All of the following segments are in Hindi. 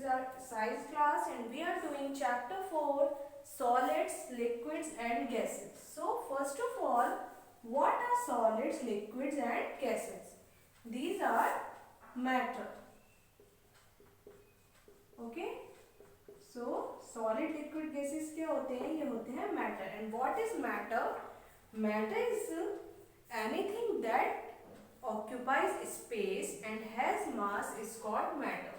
is our science class and we are doing chapter 4 solids, liquids and gases. So first of all, what are solids, liquids and gases? These are matter. Okay. So solid, liquid, gases क्या होते हैं? ये होते हैं matter. And what is matter? Matter is anything that occupies space and has mass is called matter.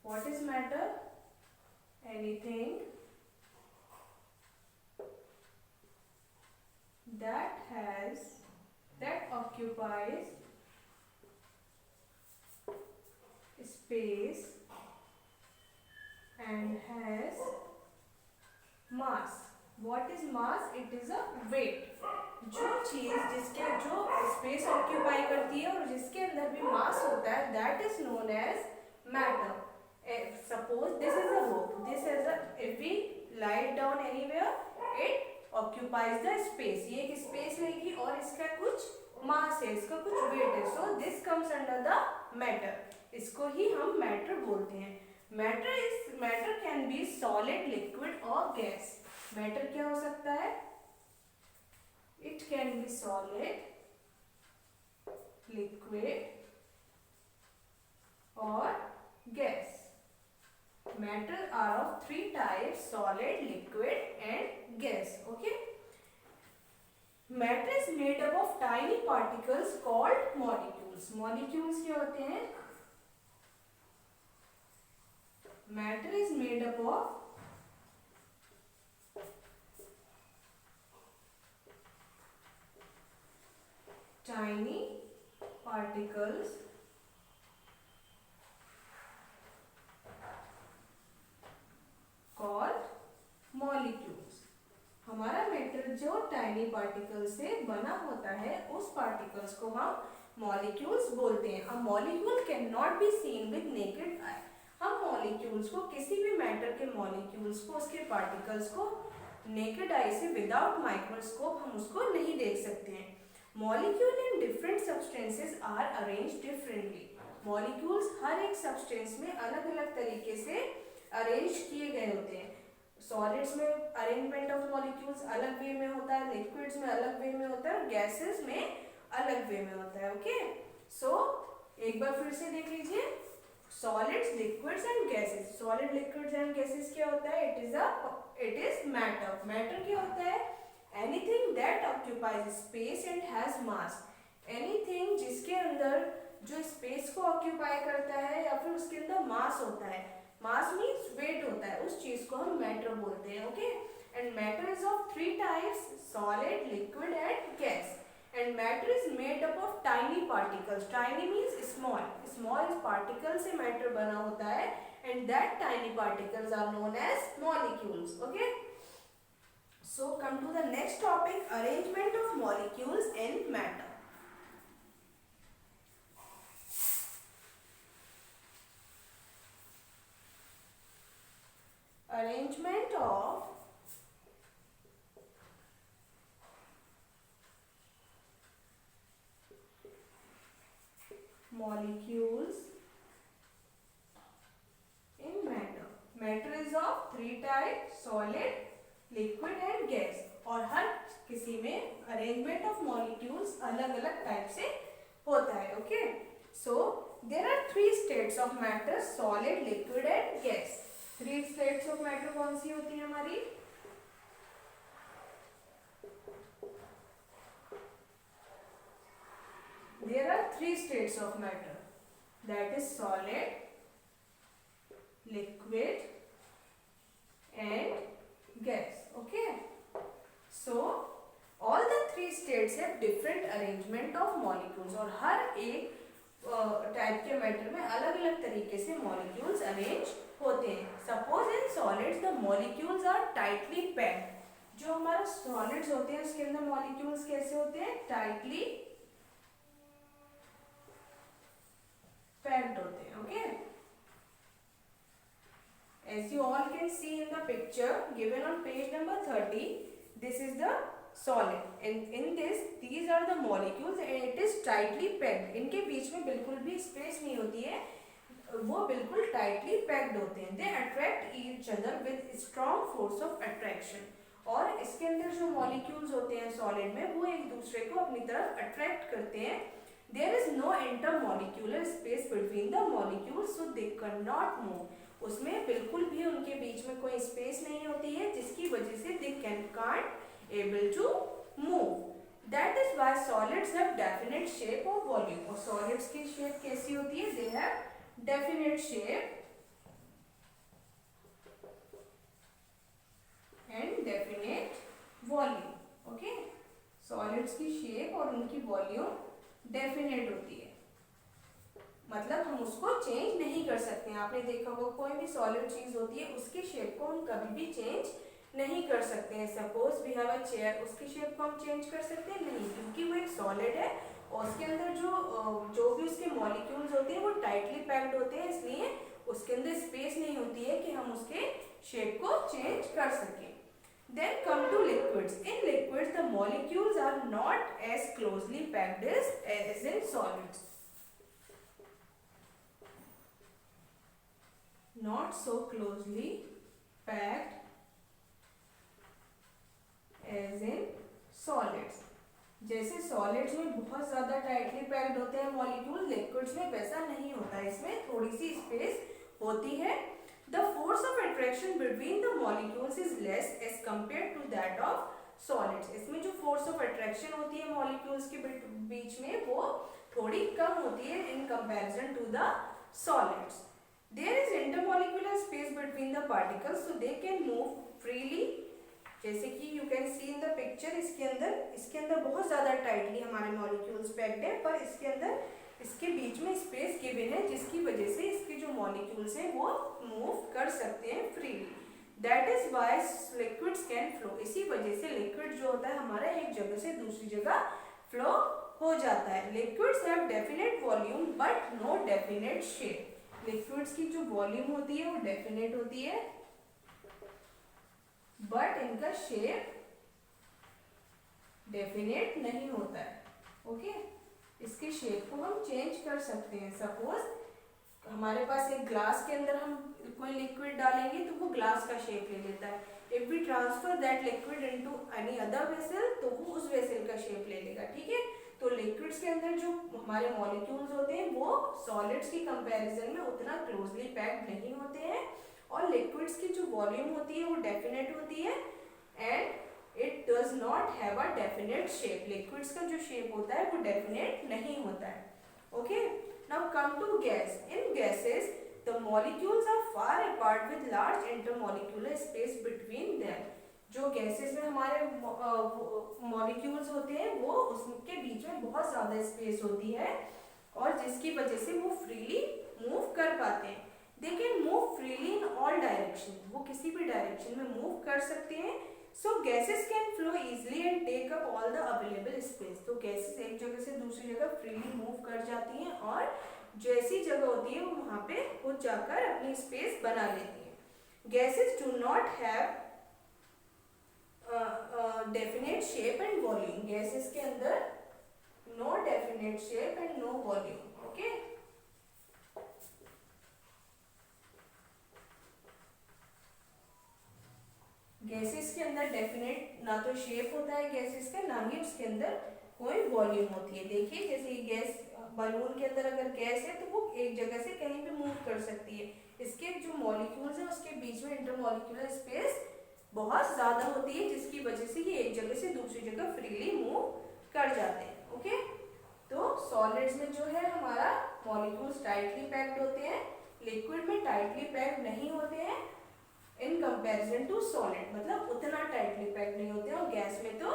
What is matter? Anything that occupies space and has mass. What is mass? It is a weight. जो चीज जो स्पेस ऑक्यूपाई करती है और जिसके अंदर भी मास होता है, that is known as matter. Suppose this is a book. This is a, if we lie it down anywhere, it occupies the space. ये एक स्पेस लेगी और इसका कुछ मास है, इसका कुछ वेट है. So this comes under the matter. इसको ही हम मैटर बोलते हैं. Matter can be solid, liquid or gas. Matter क्या हो सकता है? It can be solid, liquid or gas. Matter are of three types: solid, liquid and gas. Okay. Matter is made up of tiny particles called molecules. Molecules क्या होते हैं? Matter is made up of tiny particles called molecules. हमारा मैटर जो टाइनी पार्टिकल से बना होता है, उस पार्टिकल्स को हम मॉलिक्यूल्स बोलते हैं. A molecule can not be seen with naked eye. हम मॉलिक्यूल्स को, किसी भी मैटर के मॉलिक्यूल्स को, उसके पार्टिकल्स को नेकेड आई से विदाउट माइक्रोस्कोप हम उसको नहीं देख सकते हैं. Molecule in different substances are arrange differently. Molecules हर एक सब्सटेंस में अलग अलग तरीके से अरेंज किए गए होते हैं. सॉलिड्स में अरेंजमेंट ऑफ मॉलिक्यूल्स अलग वे में होता है, लिक्विड्स में अलग वे में होता है और गैसेस में अलग वे में होता है. ओके. सो एक बार फिर से देख लीजिए. Solids, liquids and gases. Solid, liquids and gases क्या होता है? It is matter. मैटर क्या होता है? Anything that occupies space and has mass. Anything जिसके अंदर जो स्पेस को ऑक्यूपाई करता है या फिर उसके अंदर मास होता है. मास मीन्स वेट होता है, उस चीज को हम मैटर बोलते हैं. Okay. And matter is of three types: solid, liquid and gas. And matter is made up of tiny particles. Tiny means small. Small particle से मैटर बना होता है and that tiny particles are known as molecules. Okay. So come to the next topic: arrangement of molecules in matter. Arrangement of molecules in matter. Matter is of three types: solid, liquid and gas. और हर किसी में अरेंजमेंट ऑफ मॉलिक्यूल्स अलग अलग टाइप से होता है. Okay. So there are three states of matter: solid, liquid and gas. Three states of matter कौन सी होती है हमारी? There are three states of matter, that is solid, liquid and gas. Okay. So all the three states have different arrangement of molecules. और हर एक टाइप के मैटर में अलग अलग तरीके से मॉलिक्यूल्स अरेंज होते हैं. Suppose in solids the molecules are tightly packed. जो हमारे सॉलिड्स होते हैं उसके अंदर मॉलिक्यूल्स कैसे होते हैं? टाइटली पैक्ड होते हैं. Okay. As you all can see in the picture given on page number 30, this is the solid and in this these are the molecules and it is tightly packed. इनके बीच में बिल्कुल भी स्पेस नहीं होती है. वो बिल्कुल टाइटली पैक्ड होते हैं। They attract each other with strong force of attraction. और इसके अंदर जो मॉलिक्यूल्स होते हैं सॉलिड में वो एक दूसरे को अपनी तरफ अट्रैक्ट करते हैं। There is no intermolecular space between the molecules so they can not move. उसमें बिल्कुल भी उनके बीच में कोई स्पेस नहीं होती है जिसकी वजह से they can't able to move. That is why solids have definite shape or volume. और solids की shape कैसी होती है? They have definite shape and definite volume. Okay? Solids की shape और उनकी volume definite होती है, मतलब हम उसको चेंज नहीं कर सकते हैं। आपने देखा होगा कोई भी सॉलिड चीज होती है उसकी शेप को हम कभी भी चेंज नहीं कर सकते हैं। Suppose we have a chair, उसकी शेप को हम चेंज कर सकते हैं? नहीं, क्योंकि वो एक सॉलिड है और उसके अंदर जो भी उसके मॉलिक्यूल्स होते हैं वो टाइटली पैक्ड होते हैं, इसलिए उसके अंदर स्पेस नहीं होती है कि हम उसके शेप को चेंज कर सकें। Then come to liquids. In liquids, the molecules are not as closely packed as in solids. Not so closely packed as in solids. जैसे सॉलिड्स में बहुत ज्यादा टाइटली पैक्ड होते हैं मॉलिक्यूल, लिक्विड्स में वैसा नहीं होता है, इसमें थोड़ी सी स्पेस होती है। The force of attraction between the molecules is less as compared to that of solids. इसमें जो force of attraction होती है मॉलिक्यूल्स के बीच में वो थोड़ी कम होती है in comparison to the solids. There is intermolecular space between the particles so they can move freely. जैसे कि you can see in the picture, इसके अंदर बहुत ज़्यादा टाइटली हमारे मॉलिक्यूल्स पैक्ड है, पर इसके बीच में स्पेस गिवन है जिसकी वजह से इसके जो मॉलिक्यूल्स हैं वो मूव कर सकते हैं freely. That is why liquids can flow. इसी वजह से लिक्विड जो होता है हमारा एक जगह से दूसरी जगह फ्लो हो जाता है। Liquids have definite volume but no definite shape. Liquids की जो वॉल्यूम होती है वो डेफिनेट होती है बट इनका शेप डेफिनेट नहीं होता है। ओके, इसके शेप को हम चेंज कर सकते हैं। सपोज हमारे पास एक ग्लास के अंदर हम कोई लिक्विड डालेंगे तो वो ग्लास का शेप ले लेता है। If we transfer that liquid into any other vessel तो वो उस वेसल का शेप ले लेगा। ठीक है, तो लिक्विड्स के अंदर जो हमारे मॉलिक्यूल्स होते हैं वो सॉलिड्स की कंपैरिजन में उतना क्लोजली पैक्ड नहीं होते हैं और लिक्विड्स की जो वॉल्यूम होती है वो डेफिनेट होती है and it does not have a definite shape. Liquids का जो शेप होता है वो डेफिनेट नहीं होता है। Okay, now come to gas. In gases the molecules are far apart with large intermolecular space between them. जो गैसेस में हमारे मॉलिक्यूल्स होते हैं वो उसके बीच में बहुत ज़्यादा स्पेस होती है और जिसकी वजह से वो फ्रीली मूव कर पाते हैं। They can move freely in all direction. वो किसी भी डायरेक्शन में मूव कर सकते हैं। So gases can flow easily and take up all the available space. तो गैसेस एक जगह से दूसरी जगह फ्रीली मूव कर जाती हैं और जैसी जगह होती है वो वहाँ पे खुद जाकर अपनी स्पेस बना लेती हैं। Gases do not have definite shape and volume. Gases के अंदर no definite shape and no volume. Okay, gases के अंदर डेफिनेट ना तो शेप होता है गैसेस का, ना ही उसके अंदर कोई वॉल्यूम होती है। देखिए जैसे ये गैस बलून के अंदर अगर गैस है तो वो एक जगह से कहीं भी मूव कर सकती है। इसके जो मॉलिक्यूल्स हैं उसके बीच में इंटरमॉलिक्यूलर स्पेस बहुत ज़्यादा होती है जिसकी वजह से ये एक जगह से दूसरी जगह फ्रीली मूव कर जाते हैं। ओके, तो सॉलिड्स में जो है हमारा मॉलिक्यूल्स टाइटली पैक्ड होते हैं, लिक्विड में टाइटली पैक्ड नहीं होते हैं इन कंपैरिजन टू सॉलिड, मतलब उतना टाइटली पैक्ड नहीं होते हैं। और गैस में तो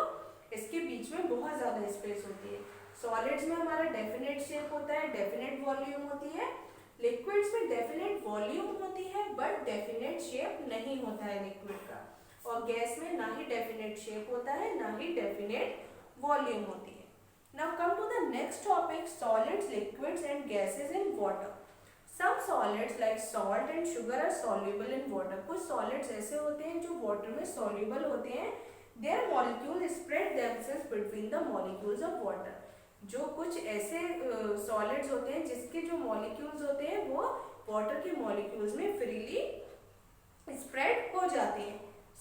इसके बीच में बहुत ज़्यादा स्पेस होती है। सॉलिड्स में हमारा डेफिनेट शेप होता है, डेफिनेट वॉल्यूम होती है। लिक्विड्स में डेफिनेट वॉल्यूम होती है बट डेफिनेट शेप नहीं होता है लिक्विड का। और गैस में ना ही डेफिनेट शेप होता है ना ही डेफिनेट वॉल्यूम होती है। Now come to the next topic, solids, liquids and gases in water. Some solids like salt and sugar are soluble in water. कुछ solids ऐसे होते हैं जो water में soluble होते हैं। Their molecules spread themselves between the molecules of water. जो कुछ ऐसे सॉलिड्स होते हैं जिसके जो मॉलिक्यूल्स होते हैं वो वाटर के मॉलिक्यूल्स में फ्रीली स्प्रेड हो जाते हैं.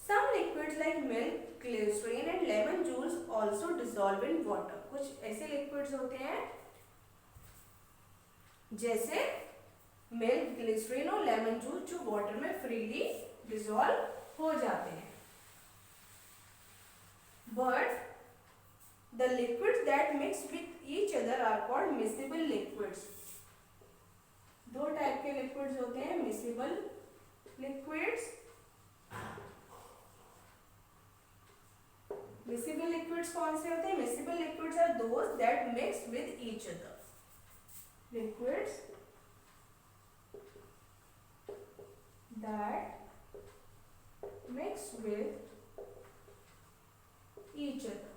Some liquids like milk, glycerine and lemon juice also dissolve in water. कुछ ऐसे लिक्विड्स होते हैं जैसे मिल्क, ग्लिसरीन और लेमन जूस जो वाटर में फ्रीली डिसॉल्व हो जाते हैं. But the liquids that mix with each other are called miscible liquids. दो टाइप के लिक्विड्स होते हैं miscible liquids. miscible liquids कौन से होते हैं? miscible liquids are those that mix with each other. liquids that mix with each other.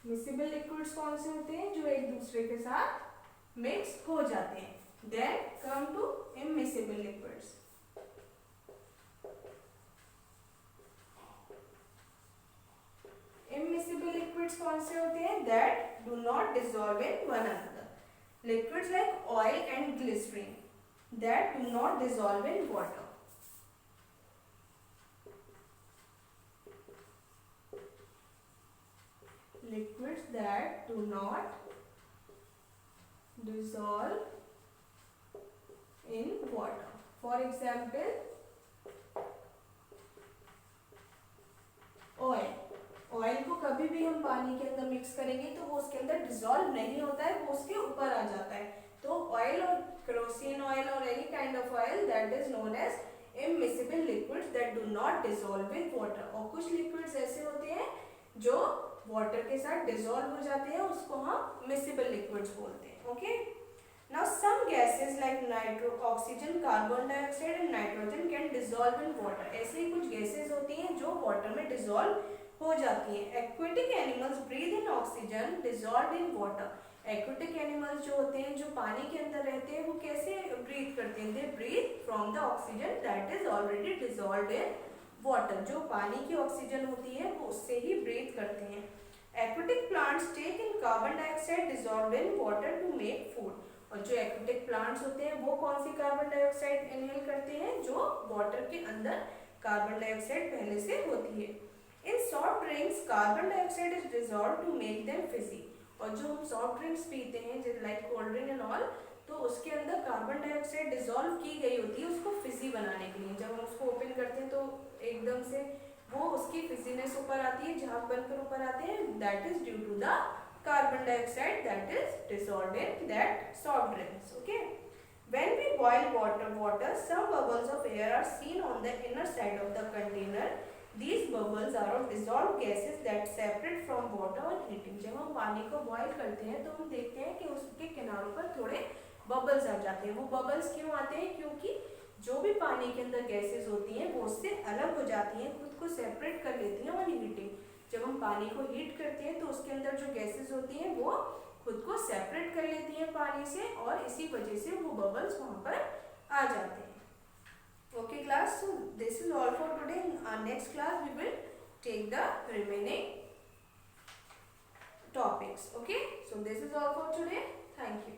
Miscible liquids कौन से होते हैं? जो एक दूसरे के साथ मिक्स हो जाते हैं. Then come to immiscible liquids. Immiscible liquids कौन से होते हैं? That do not dissolve in one another. Liquids like oil and glycerine that do not dissolve in water. Liquids that do not dissolve in water. For example, oil. Oil को कभी भी हम पानी के अंदर मिक्स करेंगे तो वो उसके अंदर डिसॉल्व नहीं होता है, वो उसके ऊपर आ जाता है. तो ऑयल और केरोसिन ऑयल और any kind of oil that is known as immiscible liquids that do not dissolve in water. और कुछ लिक्विड्स ऐसे होते हैं जो वाटर के साथ डिसॉल्व हो जाते हैं, उसको हम मिसिबल लिक्विड्स बोलते हैं. Okay. Now some gases like oxygen, carbon dioxide and nitrogen can dissolve in water. ऐसे ही कुछ गैसेस होती हैं जो वाटर में डिसॉल्व हो जाती हैं. Aquatic animals breathe in oxygen dissolve in water. Aquatic animals जो होते हैं जो पानी के अंदर रहते हैं वो कैसे ब्रीथ करते हैं? They breathe from the oxygen that is already dissolved in water. जो पानी की ऑक्सीजन होती है वो उससे ही ब्रीथ करते हैं. Aquatic plants take in carbon dioxide dissolve in water to make food. और जो एक्वेटिक प्लांट्स होते हैं वो कौन सी कार्बन डाइऑक्साइड इनहेल करते हैं? जो वाटर के अंदर कार्बन डाइऑक्साइड पहले से होती है. In soft drinks carbon dioxide is dissolve to make them fizzy. और जो हम सॉफ्ट ड्रिंक्स पीते हैं जैसे like cold drink and all, तो उसके अंदर कार्बन डाइऑक्साइड डिसॉल्व की गई होती है उसको फिजी बनाने के लिए. जब हम उसको ओपन करते हैं तो एकदम से वो उसकी फिजीनेस ऊपर आती है, झाग बनकर ऊपर आते हैं. That is due to the carbon dioxide that is dissolved in that soft drinks. Okay. When we boil water, some bubbles of air are seen on the inner side of the container. These bubbles are of dissolved gases that separate from water on heating. जब हम पानी को बॉईल करते हैं तो हम देखते हैं कि उसके किनारों पर थोड़े बबल्स आ जाते हैं. वो बबल्स क्यों आते हैं? क्योंकि जो भी पानी के अंदर गैसेस होती हैं वो उससे अलग हो जाती हैं, खुद को सेपरेट कर लेती हैं ऑन हीटिंग. जब हम पानी को हीट करते हैं तो उसके अंदर जो गैसेस होती हैं वो खुद को सेपरेट कर लेती हैं पानी से और इसी वजह से वो बबल्स वहाँ पर आ जाते हैं. Okay class, so this is all for today. In our next class we will take the remaining topics. Okay, so this is all for today. Thank you.